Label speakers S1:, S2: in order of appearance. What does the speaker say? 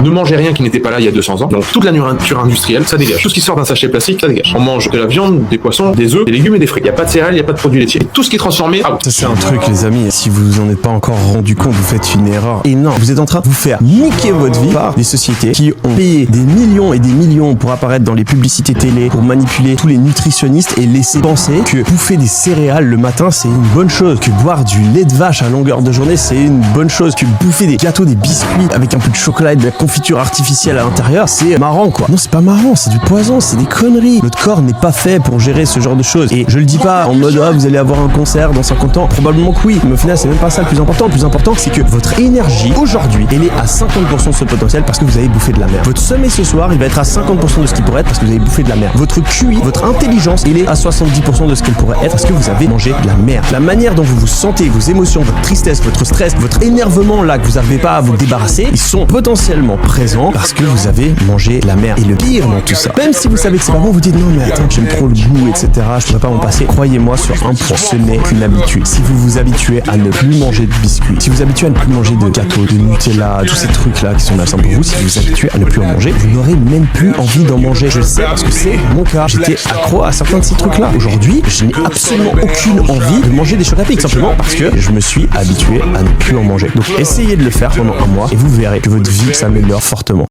S1: Ne mangez rien qui n'était pas là il y a 200 ans. Donc toute la nourriture industrielle, ça dégage. Tout ce qui sort d'un sachet plastique, ça dégage. On mange de la viande, des poissons, des œufs, des légumes et des fruits. Il n'y a pas de céréales, il n'y a pas de produits laitiers. Tout ce qui est transformé, ah,
S2: Ça c'est un truc les amis, si vous en êtes pas encore rendu compte, vous faites une erreur énorme. Vous êtes en train de vous faire niquer votre vie par des sociétés qui ont payé des millions et des millions pour apparaître dans les publicités télé, pour manipuler tous les nutritionnistes et laisser penser que bouffer des céréales le matin c'est une bonne chose, que boire du lait de vache à longueur de journée c'est une bonne chose, que bouffer des gâteaux, des biscuits avec un peu de chocolat et de la confiture artificielle à l'intérieur c'est marrant quoi. Non c'est pas marrant, c'est du poison, c'est des conneries. Notre corps n'est pas fait pour gérer ce genre de choses. Et je le dis pas en mode ah vous allez avoir un concert dans 50 ans, probablement que oui, mais au final c'est même pas ça le plus important. Le plus important c'est que votre énergie aujourd'hui elle est à 50% de ce potentiel parce que vous avez bouffé de la merde. Votre sommeil ce soir il va être à 50% de ce qu'il pourrait être parce que vous avez bouffé de la merde. Votre QI, votre intelligence il est à 70% de ce qu'elle pourrait être parce que vous avez mangé de la merde. La manière dont vous vous sentez, vos émotions, votre tristesse, votre stress, votre énervement là que vous n'arrivez pas à vous débarrasser, ils sont potentiellement présents parce que vous avez mangé de la merde. Et le pire dans tout ça, même si vous savez que c'est pas bon, vous dites non mais attends j'aime trop le goût etc, je pourrais pas m'en passer. Croyez-moi sur un point, ce n'est qu'une habitude. Si vous vous habituez à ne plus manger de biscuits, si vous habituez à ne plus manger de gâteaux, de Nutella, tous ces trucs là qui sont malsains pour vous, si vous vous habituez à ne plus en manger, vous n'aurez même plus envie d'en manger. Je le sais parce que c'est mon cas. J'étais accro à certains de ces trucs là. Aujourd'hui, je n'ai absolument aucune envie de manger des chocs à pic simplement parce que je me suis habitué à ne plus en manger. Donc essayez de le faire pendant un mois et vous verrez que votre vie s'améliore fortement.